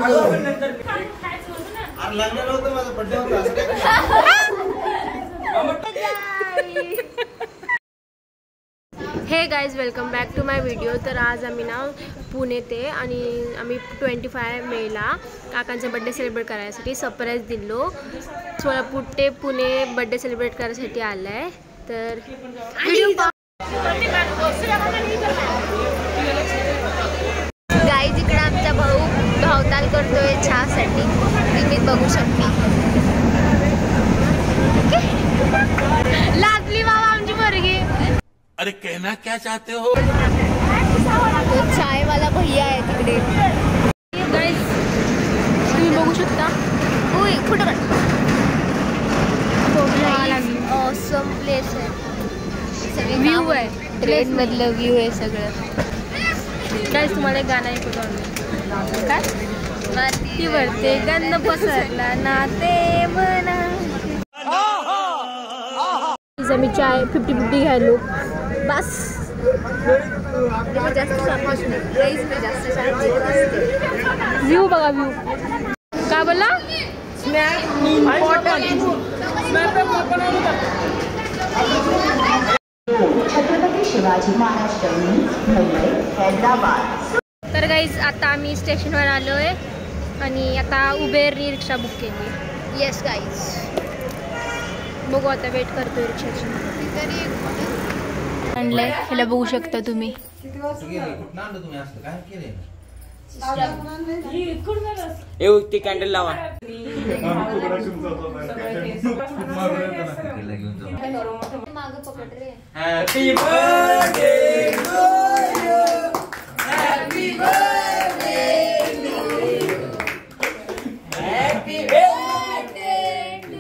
हे guys welcome back to my video. तर आज आम्ही ना पुणे ते आणि आम्ही 25 मेला काकांचा बड्डे सेलिब्रेट करायसाठी सरप्राईज दिलो। सोलापूर ते पुणे बड्डे सेलिब्रेट करायसाठी आलाय। तर व्हिडिओ गाइज इकडे आमचा भाऊ भावताल करतोय चहासाठी, तुम्ही बघू शकता। लादली बाबा आमची मुलगी। अरे कहना क्या चाहते हो? तो चाय वाला भैया आहे तिकडे। गाइस तुम्ही बघू शकता। ओय फोटो काढ। ऑसम प्लेस आहे, सगळे व्ह्यू आहे, ट्रेन मधलं व्ह्यू आहे सगळं। गाइस तुम्हाला एक गाणं ऐकवतो आम्ही। काय? मातीवरते गंध पसरला नाते मना। आम्ही चाय 50-50 घ्यायलो बस। व्ह्यू बघा, व्ह्यू काय बोला? छत्रपती शिवाजी महाराज टर्मिनस मुंबई हैदराबाद। तर गाइज आता आम्ही स्टेशनवर आलोय आणि आता उबेर रिक्षा बुक केली। येस गाइज, बघू आता वेट करतोय रिक्षाची। आणलंय ह्याला बघू शकता तुम्ही। ते कॅन्डल लावा। मागं पकड रे। Happy birthday to you, happy birthday to you, happy birthday to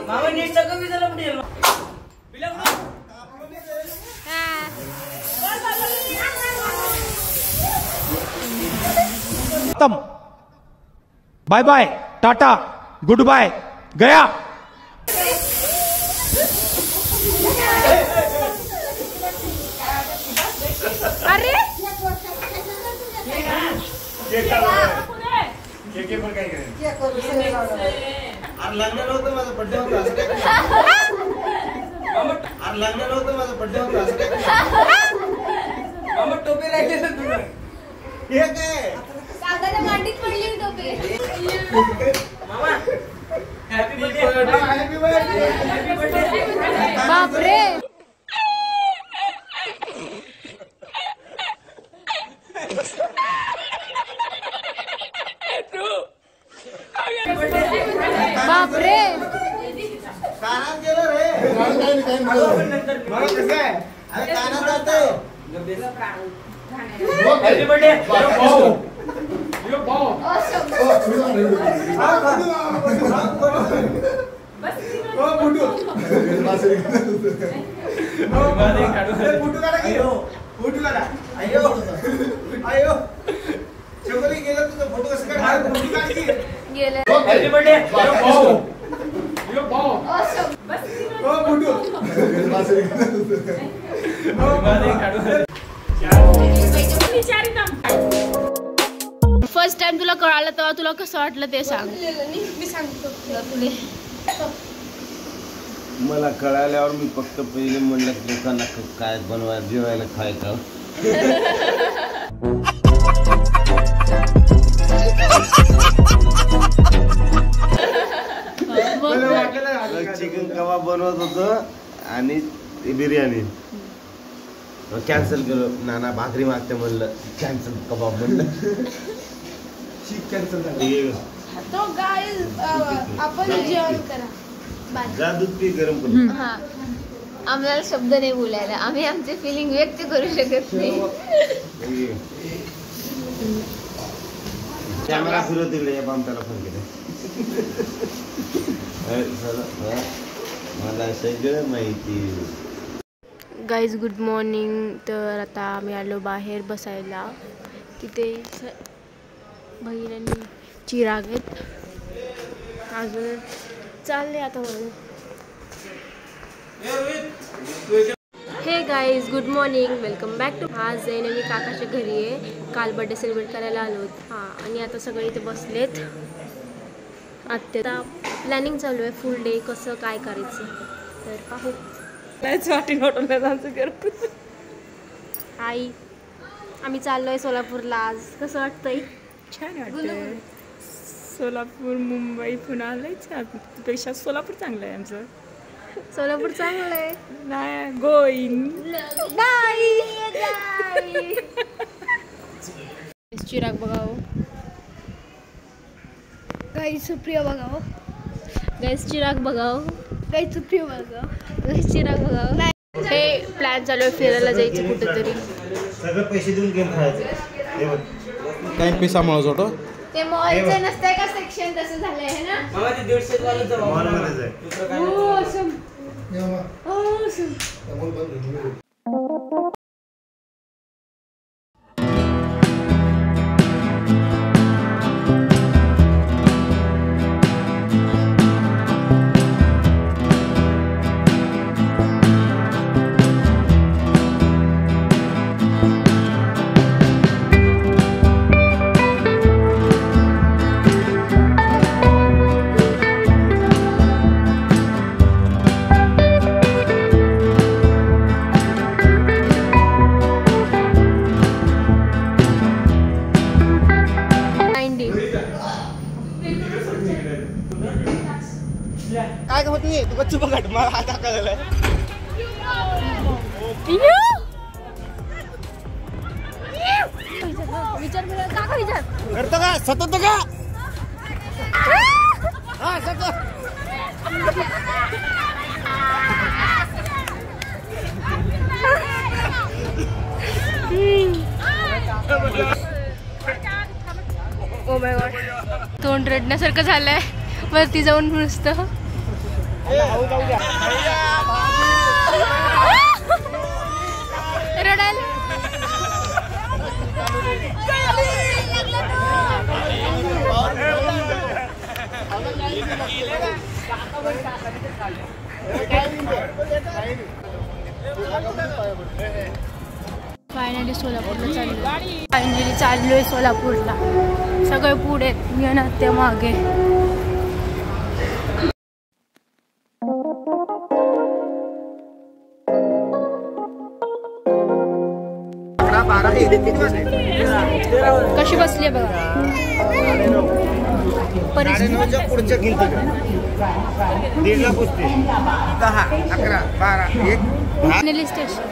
मामा नीट सगळं विचारलं पडेल। Bye bye, tata, goodbye, गया। अरे लग्न नव्हतं माझं बड्डे होतं असं काय? लग्न नव्हतं माझं बड्डे होतं असं काय? मामा टोपी राहिली तुला हे काय? काकाला मांडीत पडली टोपी। मामा happy birthday, happy birthday, happy birthday. बाप रे, बाप रे, कानात गेलं रे। मला कसं आहे? अरे कानात जातंय। हॅपी बर्थडे फर्स्ट टाइम तुला कळालं तेव्हा तुला कसं वाटलं ते सांग। मी सांगतो मला कळाल्यावर मी फक्त पहिले म्हणलं लोकांना काय बनवायला जेवायला खायचं। चिकन कबाब बनवत होतो आणि बिर्याणी कॅन्सल केलं। नाना भाकरी मागते म्हणलं, कॅन्सल कबाब म्हणलं, कॅन्सल झालं। आपण जेवण करा, जा दूध पी गरम करून। आम्हाला शब्द नाही बोलायला, आम्ही आमचे फिलिंग व्यक्त करू शकत नाही। कॅमेरा फिरवत दिले या बामटाला फोन केला। मला सगळं माहिती। Guys good morning. तर आता आम्ही आलो बाहेर बसायला, तिथे बहीण आणि चिराग आहेत, अजून चालले आता म्हणून। Hey guys good morning, welcome back to. आज जाईन मी काकाच्या घरी आहे. काल बड्डे सेलिब्रेट करायला आलो. हां, आणि आता सगळे इथे बसलेत. आता प्लॅनिंग चालू आहे फुल डे कसं काय करायचं तर पाहू. आई आम्ही चाललोय सोलापूरला आज. कसं वाटतंय? छान वाटतं. सोलापूर मुंबई पुन्हा लय छान पेक्षा सोलापूर चांगलं आहे आमचं. सोलापूर चांगलं आहे. नाही गोईन चिराग बघावं, गाईस सुप्रिया बघावं, गॅस चिराग बघावं, गाईस सुप्रिया बघावं, गॅस चिराग बघावं. हे प्लॅन चालू आहे फिरायला जायचं कुठेतरी. सगळं पैसे देऊन गेम खेळायचं. काय पैसा म्हणत होतो ते मॉलचं नसतंय का सेक्शन तसं झालंय है ना. मॉलमध्येच आहे. काय होत नाही तू गच्चू बघ मला हात टाकायला. विचार काका विचार करतो का सतत का हा सतत. ओ माय गॉड, तोंड रडण्यासारखं झालंय. वरती जाऊन नुसतं रडायला. फायनली सोलापूरला चाललोय सोलापूरला. सगळे पुढे मी ना ते मागे. कशी बसली बघा. पुढच्या गिनती 1:30 पुसते 10 11 12 1 स्टेशन